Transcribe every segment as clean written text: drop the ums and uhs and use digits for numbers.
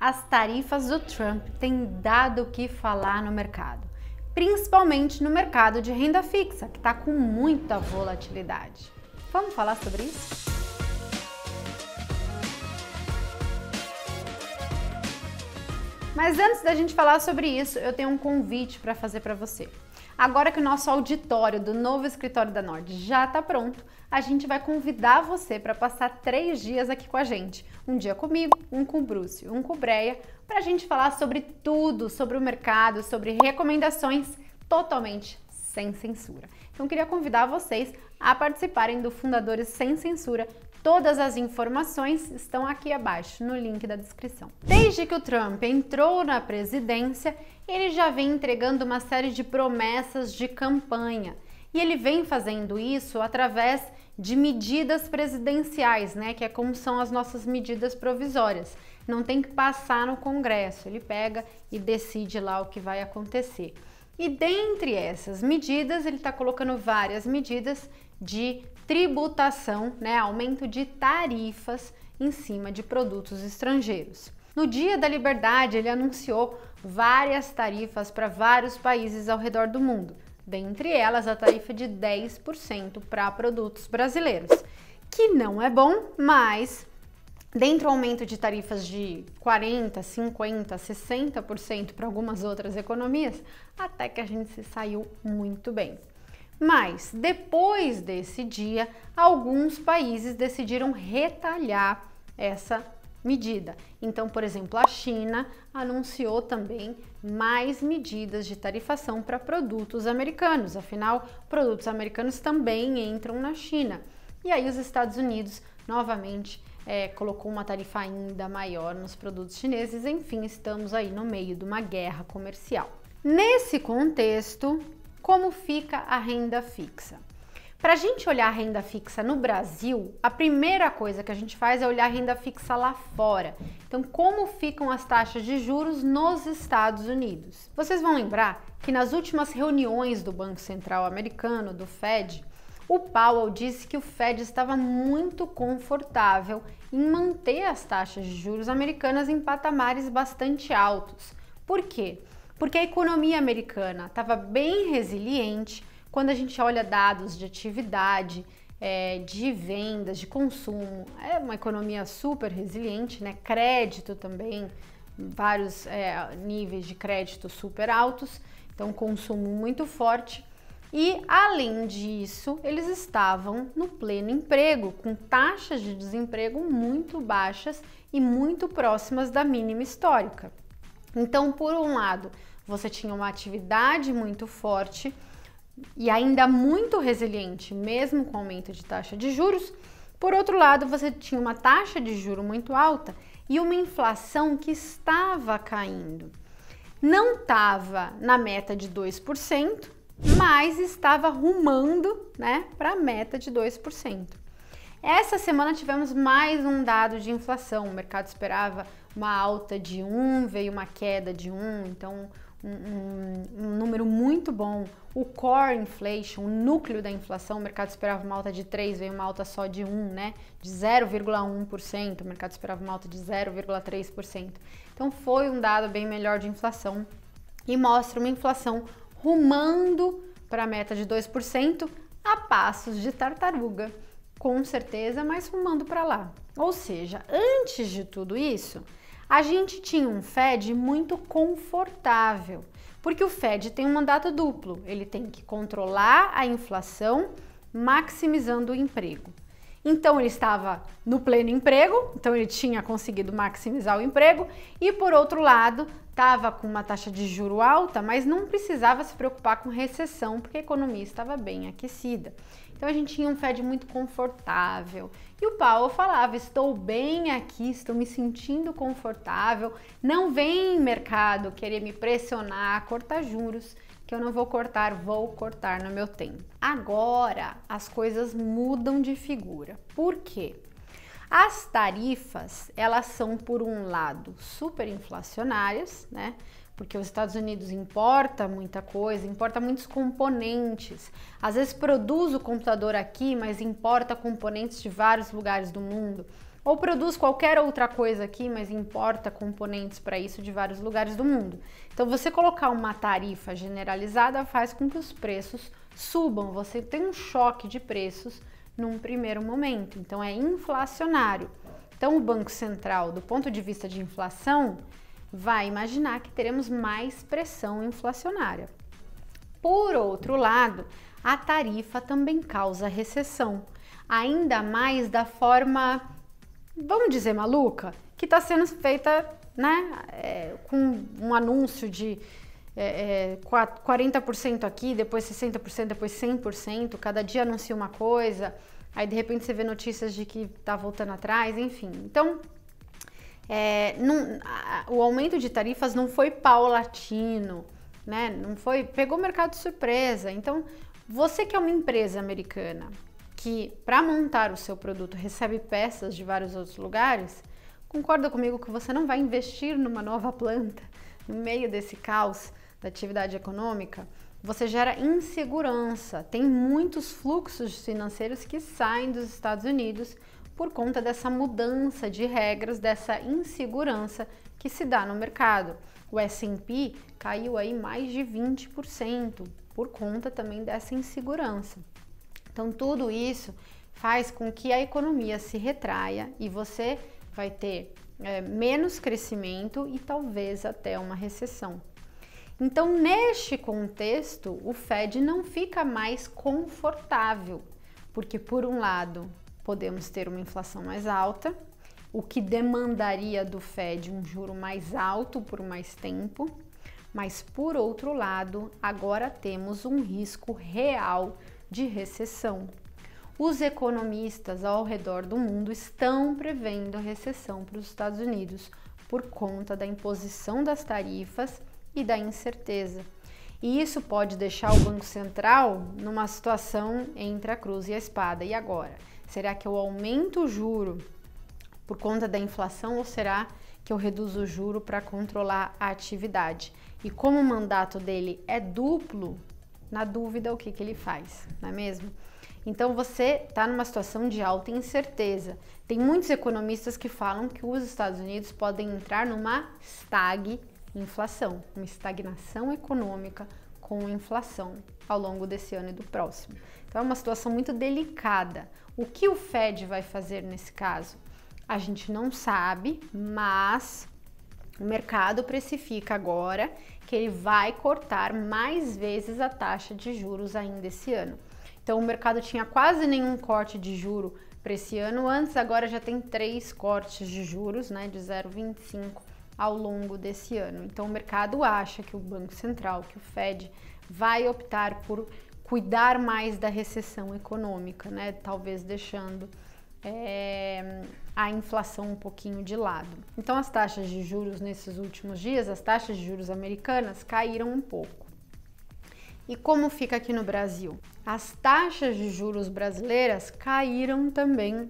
As tarifas do Trump têm dado o que falar no mercado, principalmente no mercado de renda fixa, que está com muita volatilidade. Vamos falar sobre isso? Mas antes da gente falar sobre isso, eu tenho um convite para fazer para você. Agora que o nosso auditório do novo escritório da Nord já está pronto, a gente vai convidar você para passar 3 dias aqui com a gente. Um dia comigo, um com o Bruce, um com o Breia, para a gente falar sobre tudo, sobre o mercado, sobre recomendações totalmente sem censura. Então, queria convidar vocês a participarem do Fundadores Sem Censura. Todas as informações estão aqui abaixo, no link da descrição. Desde que o Trump entrou na presidência, ele já vem entregando uma série de promessas de campanha. E ele vem fazendo isso através de medidas presidenciais, né? Que é como são as nossas medidas provisórias. Não tem que passar no Congresso, ele pega e decide lá o que vai acontecer. E dentre essas medidas, ele está colocando várias medidas de tributação, né, aumento de tarifas em cima de produtos estrangeiros. No Dia da Liberdade, ele anunciou várias tarifas para vários países ao redor do mundo, dentre elas a tarifa de 10% para produtos brasileiros, que não é bom, mas dentro do aumento de tarifas de 40%, 50%, 60% para algumas outras economias, até que a gente se saiu muito bem. Mas, depois desse dia, alguns países decidiram retalhar essa medida. Então, por exemplo, a China anunciou também mais medidas de tarifação para produtos americanos. Afinal, produtos americanos também entram na China. E aí os Estados Unidos, novamente, colocou uma tarifa ainda maior nos produtos chineses. Enfim, estamos aí no meio de uma guerra comercial. Nesse contexto, como fica a renda fixa? Para a gente olhar a renda fixa no Brasil, a primeira coisa que a gente faz é olhar a renda fixa lá fora. Então, como ficam as taxas de juros nos Estados Unidos? Vocês vão lembrar que nas últimas reuniões do Banco Central americano, do Fed, o Powell disse que o Fed estava muito confortável em manter as taxas de juros americanas em patamares bastante altos. Por quê? Porque a economia americana estava bem resiliente. Quando a gente olha dados de atividade, de vendas, de consumo, é uma economia super resiliente, né? Crédito também, vários níveis de crédito super altos, então consumo muito forte. E além disso, eles estavam no pleno emprego, com taxas de desemprego muito baixas e muito próximas da mínima histórica. Então, por um lado, você tinha uma atividade muito forte e ainda muito resiliente, mesmo com aumento de taxa de juros. Por outro lado, você tinha uma taxa de juro muito alta e uma inflação que estava caindo. Não estava na meta de 2%, mas estava rumando, né, para a meta de 2%. Essa semana tivemos mais um dado de inflação. O mercado esperava uma alta de 1, veio uma queda de 1, então um número muito bom. O core inflation, o núcleo da inflação, o mercado esperava uma alta de 3, veio uma alta só de 1, né? De 0,1%, o mercado esperava uma alta de 0,3%. Então foi um dado bem melhor de inflação e mostra uma inflação rumando para a meta de 2% a passos de tartaruga, com certeza, mas rumando para lá. Ou seja, antes de tudo isso, a gente tinha um Fed muito confortável, porque o Fed tem um mandato duplo, ele tem que controlar a inflação, maximizando o emprego. Então ele estava no pleno emprego, então ele tinha conseguido maximizar o emprego e por outro lado estava com uma taxa de juro alta, mas não precisava se preocupar com recessão porque a economia estava bem aquecida. Então a gente tinha um Fed muito confortável e o Powell falava: estou bem aqui, estou me sentindo confortável, não vem mercado querer me pressionar, cortar juros, que eu não vou cortar, vou cortar no meu tempo. Agora as coisas mudam de figura. Por quê? As tarifas, elas são, por um lado, super inflacionárias, né? Porque os Estados Unidos importa muita coisa, importa muitos componentes. Às vezes produz o computador aqui, mas importa componentes de vários lugares do mundo. ou produz qualquer outra coisa aqui, mas importa componentes para isso de vários lugares do mundo. Então, você colocar uma tarifa generalizada faz com que os preços subam, você tem um choque de preços num primeiro momento, então é inflacionário. Então, o Banco Central, do ponto de vista de inflação, vai imaginar que teremos mais pressão inflacionária. Por outro lado, a tarifa também causa recessão, ainda mais da forma, vamos dizer, maluca, que está sendo feita, né, com um anúncio de 40% aqui, depois 60%, depois 100%, cada dia anuncia uma coisa, aí de repente você vê notícias de que está voltando atrás, enfim. Então, o aumento de tarifas não foi paulatino, né? Não foi, pegou o mercado de surpresa. Então, você que é uma empresa americana que para montar o seu produto recebe peças de vários outros lugares, concorda comigo que você não vai investir numa nova planta no meio desse caos da atividade econômica? Você gera insegurança. Tem muitos fluxos financeiros que saem dos Estados Unidos por conta dessa mudança de regras, dessa insegurança que se dá no mercado. O S&P caiu aí mais de 20% por conta também dessa insegurança. Então, tudo isso faz com que a economia se retraia e você vai ter menos crescimento e talvez até uma recessão. Então, neste contexto, o Fed não fica mais confortável, porque, por um lado, podemos ter uma inflação mais alta, o que demandaria do Fed um juro mais alto por mais tempo, mas, por outro lado, agora temos um risco real de recessão. Os economistas ao redor do mundo estão prevendo recessão para os Estados Unidos por conta da imposição das tarifas e da incerteza. E isso pode deixar o Banco Central numa situação entre a cruz e a espada. E agora? Será que eu aumento o juro por conta da inflação ou será que eu reduzo o juro para controlar a atividade? E como o mandato dele é duplo, na dúvida o que ele faz, não é mesmo? Então você está numa situação de alta incerteza. Tem muitos economistas que falam que os Estados Unidos podem entrar numa inflação, uma estagnação econômica com inflação ao longo desse ano e do próximo. Então é uma situação muito delicada. O que o Fed vai fazer nesse caso? A gente não sabe, mas o mercado precifica agora que ele vai cortar mais vezes a taxa de juros ainda esse ano. Então o mercado tinha quase nenhum corte de juro para esse ano antes, agora já tem 3 cortes de juros, né, de 0,25 ao longo desse ano. Então o mercado acha que o Banco Central, que o Fed, vai optar por cuidar mais da recessão econômica, né, talvez deixando a inflação um pouquinho de lado. Então as taxas de juros nesses últimos dias, as taxas de juros americanas caíram um pouco. E como fica aqui no Brasil? As taxas de juros brasileiras caíram também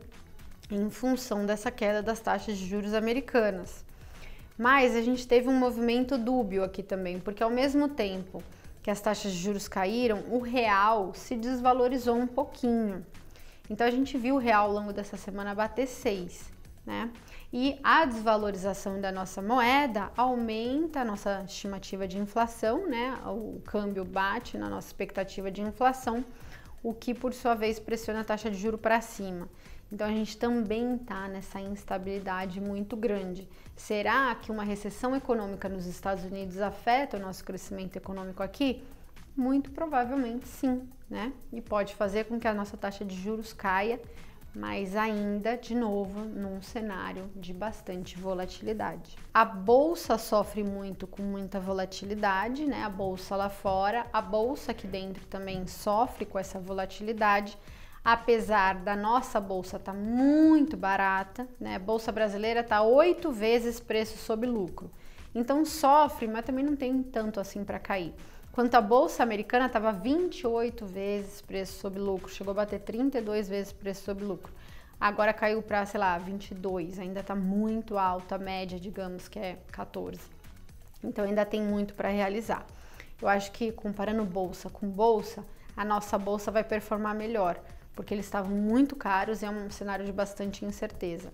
em função dessa queda das taxas de juros americanas. Mas a gente teve um movimento dúbio aqui também, porque ao mesmo tempo que as taxas de juros caíram, o real se desvalorizou um pouquinho. Então a gente viu o real ao longo dessa semana bater 6, né? E a desvalorização da nossa moeda aumenta a nossa estimativa de inflação, né? O câmbio bate na nossa expectativa de inflação, o que por sua vez pressiona a taxa de juro para cima. Então a gente também está nessa instabilidade muito grande. Será que uma recessão econômica nos Estados Unidos afeta o nosso crescimento econômico aqui? Muito provavelmente sim, né? E pode fazer com que a nossa taxa de juros caia, mas ainda, de novo, num cenário de bastante volatilidade. A bolsa sofre muito com muita volatilidade, né? A bolsa lá fora, a bolsa aqui dentro também sofre com essa volatilidade, apesar da nossa bolsa estar muito barata, né? A bolsa brasileira está 8 vezes preço sobre lucro. Então sofre, mas também não tem tanto assim para cair. Quanto a bolsa americana estava 28 vezes preço sobre lucro, chegou a bater 32 vezes preço sobre lucro. Agora caiu para, sei lá, 22, ainda está muito alta, a média, digamos que é 14. Então ainda tem muito para realizar. Eu acho que comparando bolsa com bolsa, a nossa bolsa vai performar melhor, porque eles estavam muito caros e é um cenário de bastante incerteza.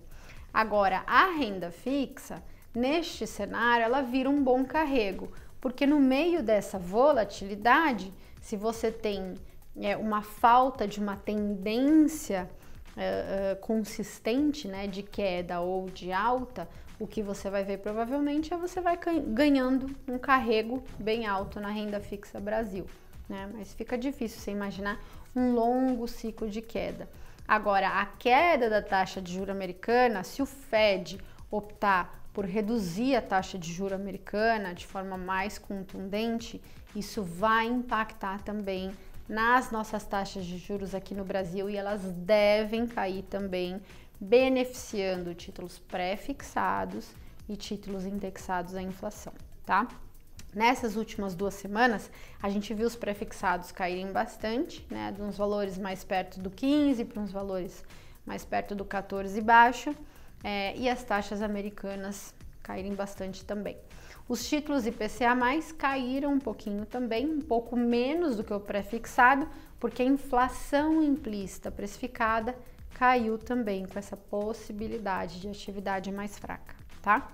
Agora, a renda fixa, neste cenário, ela vira um bom carrego, porque no meio dessa volatilidade, se você tem uma falta de uma tendência consistente, né, de queda ou de alta, o que você vai ver provavelmente é você vai ganhando um carrego bem alto na renda fixa Brasil, né? Mas fica difícil você imaginar um longo ciclo de queda. Agora, a queda da taxa de juros americana, se o Fed optar por reduzir a taxa de juros americana de forma mais contundente, isso vai impactar também nas nossas taxas de juros aqui no Brasil e elas devem cair também, beneficiando títulos pré-fixados e títulos indexados à inflação, tá? Nessas últimas 2 semanas, a gente viu os pré-fixados caírem bastante, né, de uns valores mais perto do 15 para uns valores mais perto do 14 baixo, e as taxas americanas caírem bastante também. Os títulos IPCA+, caíram um pouquinho também, um pouco menos do que o pré-fixado, porque a inflação implícita precificada caiu também com essa possibilidade de atividade mais fraca, tá?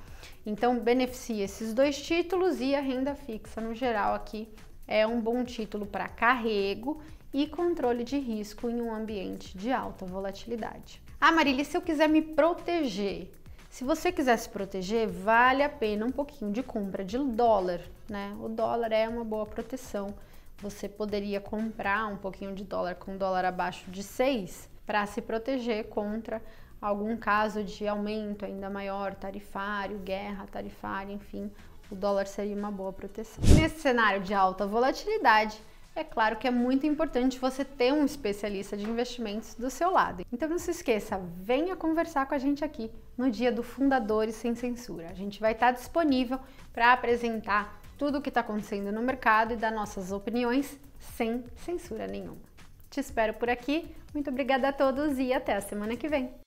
Então, beneficia esses 2 títulos e a renda fixa no geral aqui é um bom título para carrego e controle de risco em um ambiente de alta volatilidade. Ah, Marília, se eu quiser me proteger? Se você quiser se proteger, vale a pena um pouquinho de compra de dólar, né? O dólar é uma boa proteção. Você poderia comprar um pouquinho de dólar com dólar abaixo de 6 para se proteger contra algum caso de aumento ainda maior tarifário, guerra tarifária, enfim, o dólar seria uma boa proteção. Nesse cenário de alta volatilidade, é claro que é muito importante você ter um especialista de investimentos do seu lado. Então não se esqueça, venha conversar com a gente aqui no dia do Fundadores Sem Censura. A gente vai estar disponível para apresentar tudo o que está acontecendo no mercado e dar nossas opiniões sem censura nenhuma. Te espero por aqui, muito obrigada a todos e até a semana que vem.